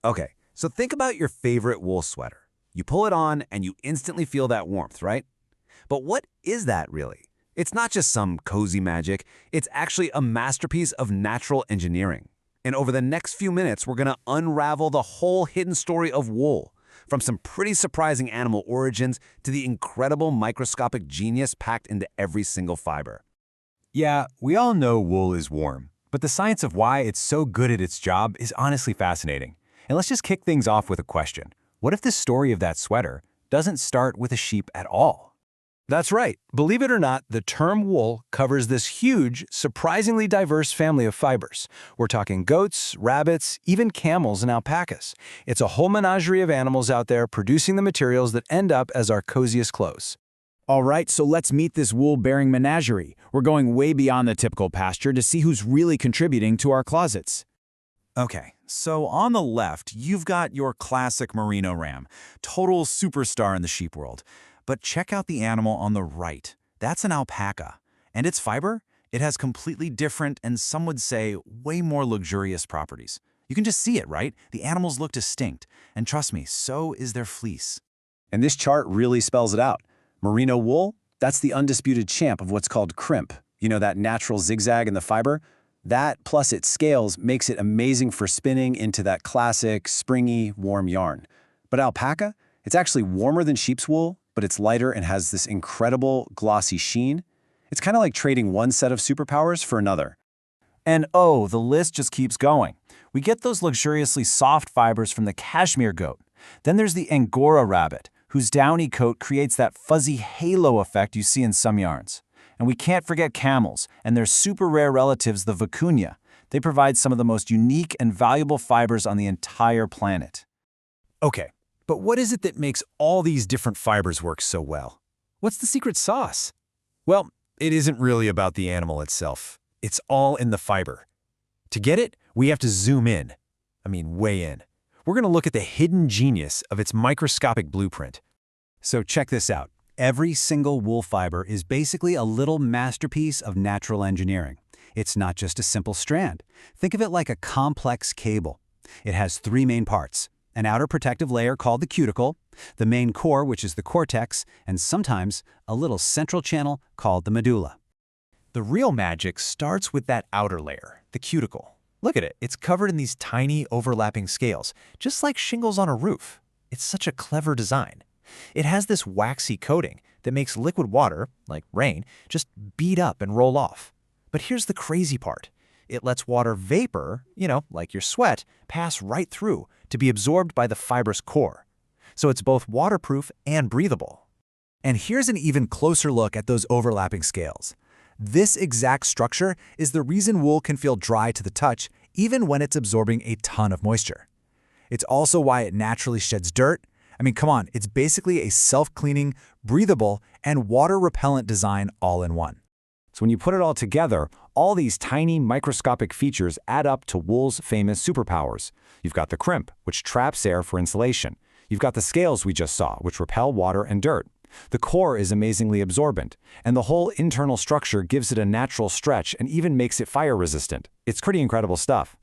Okay, so think about your favorite wool sweater. You pull it on and you instantly feel that warmth, right? But what is that really? It's not just some cozy magic, it's actually a masterpiece of natural engineering. And over the next few minutes, we're gonna unravel the whole hidden story of wool, from some pretty surprising animal origins to the incredible microscopic genius packed into every single fiber. Yeah, we all know wool is warm, but the science of why it's so good at its job is honestly fascinating. And let's just kick things off with a question. What if the story of that sweater doesn't start with a sheep at all? That's right. Believe it or not, the term wool covers this huge, surprisingly diverse family of fibers. We're talking goats, rabbits, even camels and alpacas. It's a whole menagerie of animals out there producing the materials that end up as our coziest clothes. All right, so let's meet this wool-bearing menagerie. We're going way beyond the typical pasture to see who's really contributing to our closets. Okay, so on the left, you've got your classic merino ram, total superstar in the sheep world. But check out the animal on the right. That's an alpaca. And its fiber? It has completely different and some would say way more luxurious properties. You can just see it, right? The animals look distinct. And trust me, so is their fleece. And this chart really spells it out. Merino wool, that's the undisputed champ of what's called crimp. You know, that natural zigzag in the fiber? That, plus its scales, makes it amazing for spinning into that classic, springy, warm yarn. But alpaca? It's actually warmer than sheep's wool, but it's lighter and has this incredible glossy sheen. It's kind of like trading one set of superpowers for another. And oh, the list just keeps going. We get those luxuriously soft fibers from the cashmere goat. Then there's the Angora rabbit, whose downy coat creates that fuzzy halo effect you see in some yarns. And we can't forget camels and their super rare relatives, the vicuña. They provide some of the most unique and valuable fibers on the entire planet. Okay, but what is it that makes all these different fibers work so well? What's the secret sauce? Well, it isn't really about the animal itself. It's all in the fiber. To get it, we have to zoom in. I mean, way in. We're going to look at the hidden genius of its microscopic blueprint. So check this out. Every single wool fiber is basically a little masterpiece of natural engineering. It's not just a simple strand. Think of it like a complex cable. It has three main parts: an outer protective layer called the cuticle, the main core, which is the cortex, and sometimes a little central channel called the medulla. The real magic starts with that outer layer, the cuticle. Look at it, it's covered in these tiny overlapping scales, just like shingles on a roof. It's such a clever design. It has this waxy coating that makes liquid water, like rain, just bead up and roll off. But here's the crazy part. It lets water vapor, like your sweat, pass right through to be absorbed by the fibrous core. So it's both waterproof and breathable. And here's an even closer look at those overlapping scales. This exact structure is the reason wool can feel dry to the touch even when it's absorbing a ton of moisture. It's also why it naturally sheds dirt. I mean, come on, it's basically a self-cleaning, breathable, and water-repellent design all in one. So when you put it all together, all these tiny microscopic features add up to wool's famous superpowers. You've got the crimp, which traps air for insulation. You've got the scales we just saw, which repel water and dirt. The core is amazingly absorbent, and the whole internal structure gives it a natural stretch and even makes it fire-resistant. It's pretty incredible stuff.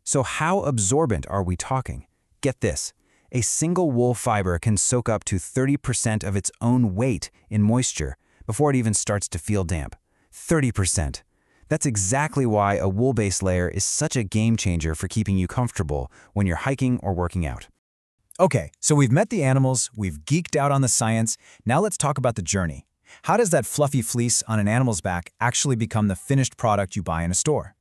So how absorbent are we talking? Get this. A single wool fiber can soak up to 30% of its own weight in moisture before it even starts to feel damp. 30%. That's exactly why a wool-based layer is such a game changer for keeping you comfortable when you're hiking or working out. Okay, so we've met the animals, we've geeked out on the science, now let's talk about the journey. How does that fluffy fleece on an animal's back actually become the finished product you buy in a store?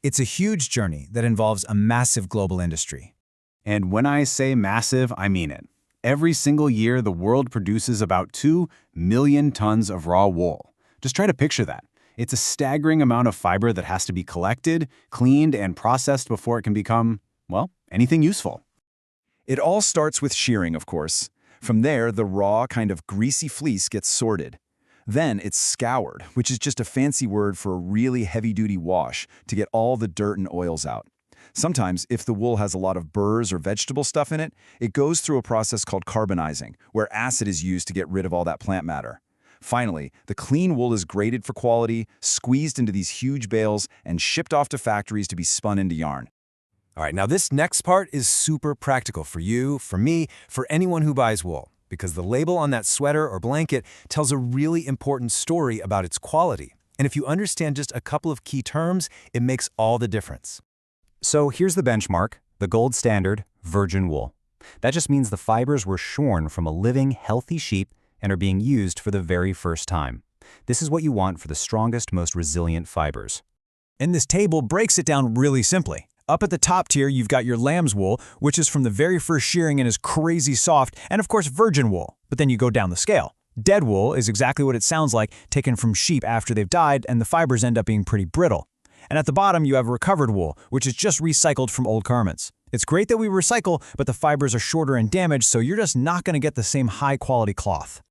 It's a huge journey that involves a massive global industry. And when I say massive, I mean it. Every single year, the world produces about 2 million tons of raw wool. Just try to picture that. It's a staggering amount of fiber that has to be collected, cleaned, and processed before it can become, well, anything useful. It all starts with shearing, of course. From there, the raw, kind of greasy fleece gets sorted. Then it's scoured, which is just a fancy word for a really heavy-duty wash to get all the dirt and oils out. Sometimes, if the wool has a lot of burrs or vegetable stuff in it, it goes through a process called carbonizing, where acid is used to get rid of all that plant matter. Finally, the clean wool is graded for quality, squeezed into these huge bales, and shipped off to factories to be spun into yarn. All right, now this next part is super practical for you, for me, for anyone who buys wool, because the label on that sweater or blanket tells a really important story about its quality. And if you understand just a couple of key terms, it makes all the difference. So here's the benchmark, the gold standard, virgin wool. That just means the fibers were shorn from a living, healthy sheep and are being used for the very first time. This is what you want for the strongest, most resilient fibers. And this table breaks it down really simply. Up at the top tier, you've got your lamb's wool, which is from the very first shearing and is crazy soft, and of course virgin wool. But then you go down the scale. Dead wool is exactly what it sounds like, taken from sheep after they've died, and the fibers end up being pretty brittle. And at the bottom, you have recovered wool, which is just recycled from old garments. It's great that we recycle, but the fibers are shorter and damaged, so you're just not going to get the same high-quality cloth.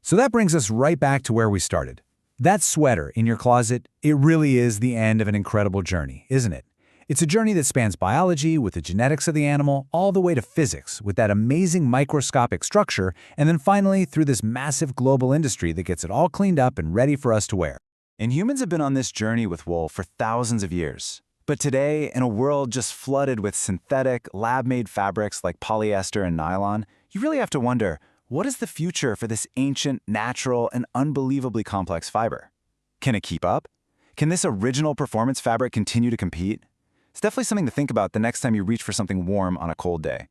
So that brings us right back to where we started. That sweater in your closet, it really is the end of an incredible journey, isn't it? It's a journey that spans biology with the genetics of the animal, all the way to physics with that amazing microscopic structure, and then finally through this massive global industry that gets it all cleaned up and ready for us to wear. And humans have been on this journey with wool for thousands of years. But today, in a world just flooded with synthetic, lab-made fabrics like polyester and nylon, you really have to wonder, what is the future for this ancient, natural, and unbelievably complex fiber? Can it keep up? Can this original performance fabric continue to compete? It's definitely something to think about the next time you reach for something warm on a cold day.